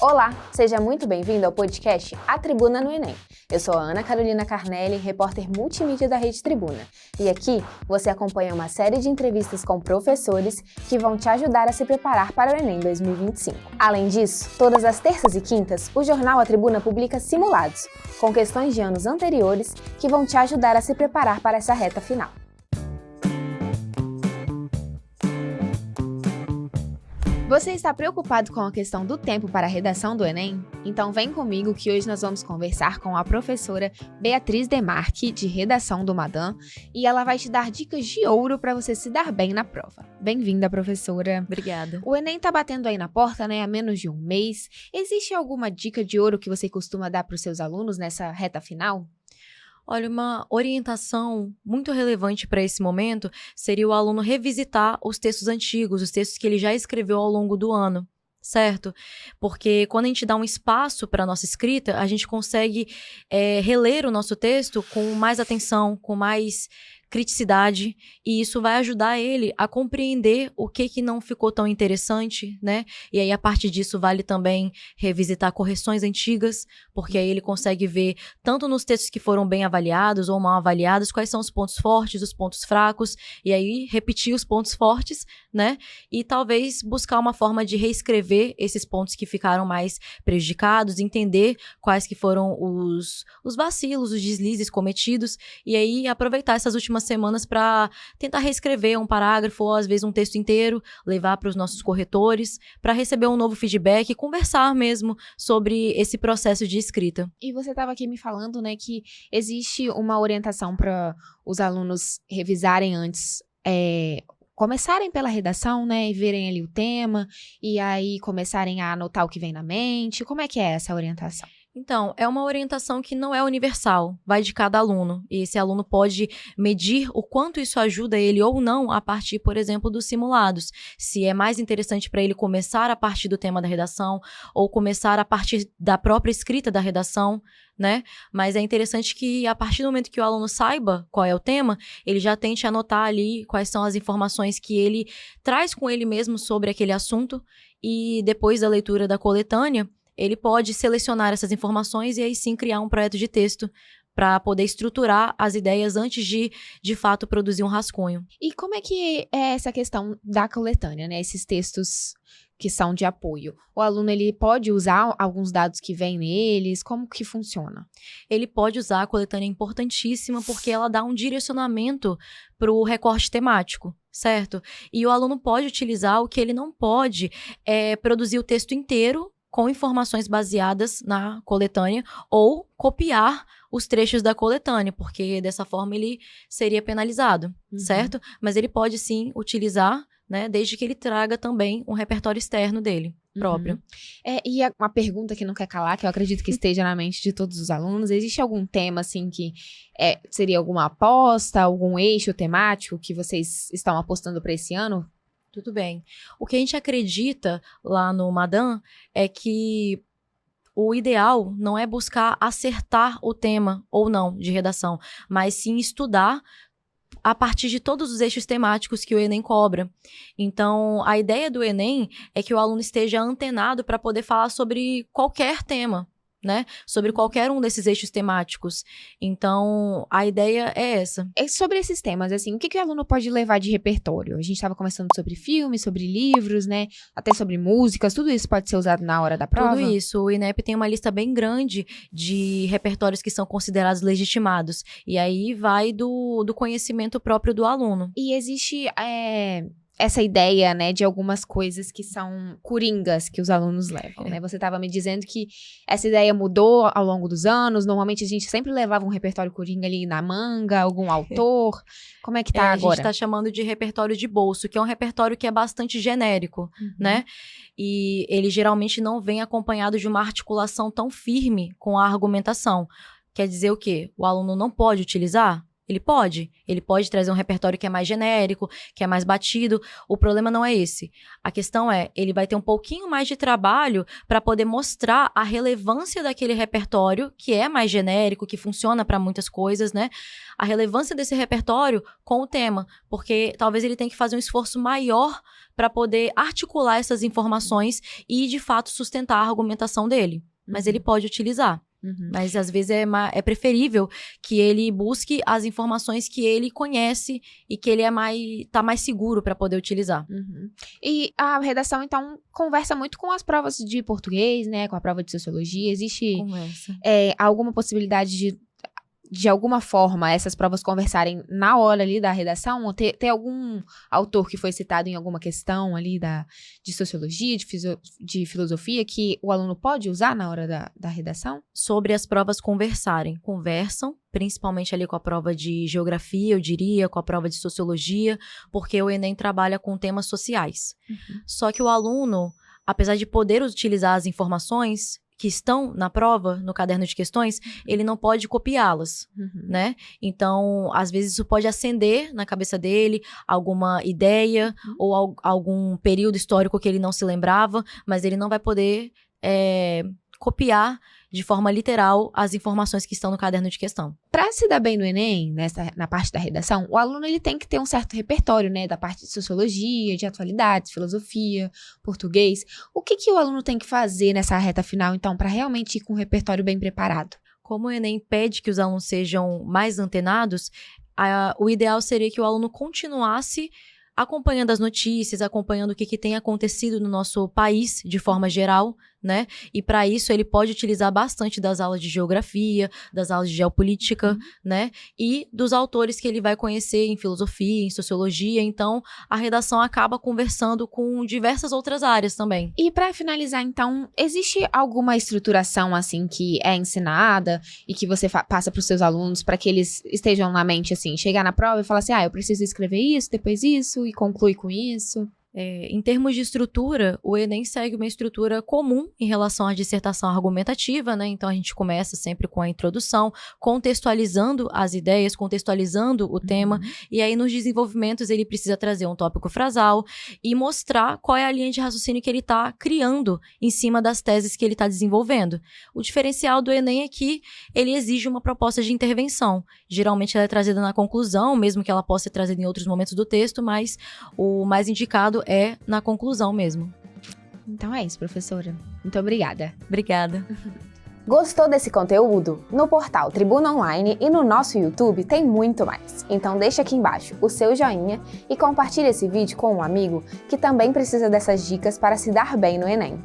Olá, seja muito bem-vindo ao podcast A Tribuna no Enem. Eu sou a Ana Carolina Carnelli, repórter multimídia da Rede Tribuna. E aqui você acompanha uma série de entrevistas com professores que vão te ajudar a se preparar para o Enem 2025. Além disso, todas as terças e quintas, o jornal A Tribuna publica simulados, com questões de anos anteriores que vão te ajudar a se preparar para essa reta final. Você está preocupado com a questão do tempo para a redação do Enem? Então vem comigo que hoje nós vamos conversar com a professora Beatriz Demarque, de redação do Madam, e ela vai te dar dicas de ouro para você se dar bem na prova. Bem-vinda, professora. Obrigada. O Enem está batendo aí na porta, né, há menos de um mês. Existe alguma dica de ouro que você costuma dar para os seus alunos nessa reta final? Olha, uma orientação muito relevante para esse momento seria o aluno revisitar os textos antigos, os textos que ele já escreveu ao longo do ano, certo? Porque quando a gente dá um espaço para a nossa escrita, a gente consegue reler o nosso texto com mais atenção, com mais criticidade, e isso vai ajudar ele a compreender o que não ficou tão interessante, né? E aí, a partir disso, vale também revisitar correções antigas, porque aí ele consegue ver, tanto nos textos que foram bem avaliados ou mal avaliados, quais são os pontos fortes, os pontos fracos, e aí repetir os pontos fortes, né? E talvez buscar uma forma de reescrever esses pontos que ficaram mais prejudicados, entender quais que foram os vacilos, os deslizes cometidos, e aí aproveitar essas últimas semanas para tentar reescrever um parágrafo ou às vezes um texto inteiro, levar para os nossos corretores, para receber um novo feedback e conversar mesmo sobre esse processo de escrita. E você estava aqui me falando, né, que existe uma orientação para os alunos revisarem antes, começarem pela redação, né, e verem ali o tema, e aí começarem a anotar o que vem na mente. Como é que é essa orientação? Então, é uma orientação que não é universal, vai de cada aluno. E esse aluno pode medir o quanto isso ajuda ele ou não a partir, por exemplo, dos simulados. Se é mais interessante para ele começar a partir do tema da redação ou começar a partir da própria escrita da redação, né? Mas é interessante que a partir do momento que o aluno saiba qual é o tema, ele já tente anotar ali quais são as informações que ele traz com ele mesmo sobre aquele assunto, e depois da leitura da coletânea, ele pode selecionar essas informações e aí sim criar um projeto de texto para poder estruturar as ideias antes de fato, produzir um rascunho. E como é que é essa questão da coletânea, né? Esses textos que são de apoio. O aluno, ele pode usar alguns dados que vêm neles? Como que funciona? Ele pode usar a coletânea, importantíssima, porque ela dá um direcionamento para o recorte temático, certo? E o aluno pode utilizar. O que ele não pode é produzir o texto inteiro com informações baseadas na coletânea ou copiar os trechos da coletânea, porque dessa forma ele seria penalizado, certo? Mas ele pode sim utilizar, né, desde que ele traga também um repertório externo dele, próprio. E uma pergunta que não quer calar, que eu acredito que esteja na mente de todos os alunos: existe algum tema, assim, que seria alguma aposta, algum eixo temático que vocês estão apostando para esse ano? Tudo bem. O que a gente acredita lá no Madam é que o ideal não é buscar acertar o tema ou não de redação, mas sim estudar a partir de todos os eixos temáticos que o Enem cobra. Então, a ideia do Enem é que o aluno esteja antenado para poder falar sobre qualquer tema, né? Sobre qualquer um desses eixos temáticos. Então, a ideia é essa. Sobre esses temas, assim, o que o aluno pode levar de repertório? A gente estava conversando sobre filmes, sobre livros, né? Até sobre músicas, tudo isso pode ser usado na hora da prova? Tudo isso. O INEP tem uma lista bem grande de repertórios que são considerados legitimados. E aí vai do conhecimento próprio do aluno. E existe essa ideia, né, de algumas coisas que são coringas que os alunos levam, né? Você estava me dizendo que essa ideia mudou ao longo dos anos. Normalmente a gente sempre levava um repertório coringa ali na manga, algum autor. Como é que tá agora? A gente tá chamando de repertório de bolso, que é um repertório que é bastante genérico, né? E ele geralmente não vem acompanhado de uma articulação tão firme com a argumentação. Quer dizer o quê? O aluno não pode utilizar? Ele pode trazer um repertório que é mais genérico, que é mais batido. O problema não é esse. A questão é, ele vai ter um pouquinho mais de trabalho para poder mostrar a relevância daquele repertório, que é mais genérico, que funciona para muitas coisas, né? A relevância desse repertório com o tema, porque talvez ele tenha que fazer um esforço maior para poder articular essas informações e, de fato, sustentar a argumentação dele. Mas ele pode utilizar. Mas, às vezes, é preferível que ele busque as informações que ele conhece e que ele tá mais seguro para poder utilizar. E a redação, então, conversa muito com as provas de português, né? Com a prova de sociologia. Existe alguma possibilidade de alguma forma, essas provas conversarem na hora ali da redação? Ou ter algum autor que foi citado em alguma questão ali de sociologia, de filosofia, que o aluno pode usar na hora da redação? Sobre as provas conversam, principalmente ali com a prova de geografia, eu diria, com a prova de sociologia, porque o Enem trabalha com temas sociais. Só que o aluno, apesar de poder utilizar as informações que estão na prova, no caderno de questões, ele não pode copiá-las, né? Então, às vezes isso pode acender na cabeça dele alguma ideia ou algum período histórico que ele não se lembrava, mas ele não vai poder copiar de forma literal as informações que estão no caderno de questão. Para se dar bem no Enem, na parte da redação, o aluno ele tem que ter um certo repertório, né? Da parte de sociologia, de atualidades, filosofia, português. O que o aluno tem que fazer nessa reta final, então, para realmente ir com um repertório bem preparado? Como o Enem pede que os alunos sejam mais antenados, o ideal seria que o aluno continuasse acompanhando as notícias, acompanhando o que tem acontecido no nosso país de forma geral, né? E para isso ele pode utilizar bastante das aulas de geografia, das aulas de geopolítica, né? E dos autores que ele vai conhecer em filosofia, em sociologia. Então, a redação acaba conversando com diversas outras áreas também. E para finalizar, então, existe alguma estruturação assim que é ensinada e que você passa para os seus alunos para que eles estejam na mente assim, chegar na prova e falar assim, eu preciso escrever isso, depois isso e conclui com isso? Em termos de estrutura, o Enem segue uma estrutura comum em relação à dissertação argumentativa, né? Então, a gente começa sempre com a introdução, contextualizando as ideias, contextualizando o tema, e aí nos desenvolvimentos ele precisa trazer um tópico frasal e mostrar qual é a linha de raciocínio que ele está criando em cima das teses que ele está desenvolvendo. O diferencial do Enem é que ele exige uma proposta de intervenção. Geralmente ela é trazida na conclusão, mesmo que ela possa ser trazida em outros momentos do texto, mas o mais indicado é na conclusão mesmo. Então é isso, professora. Muito obrigada. Obrigada. Gostou desse conteúdo? No portal Tribuna Online e no nosso YouTube tem muito mais. Então deixa aqui embaixo o seu joinha e compartilhe esse vídeo com um amigo que também precisa dessas dicas para se dar bem no Enem.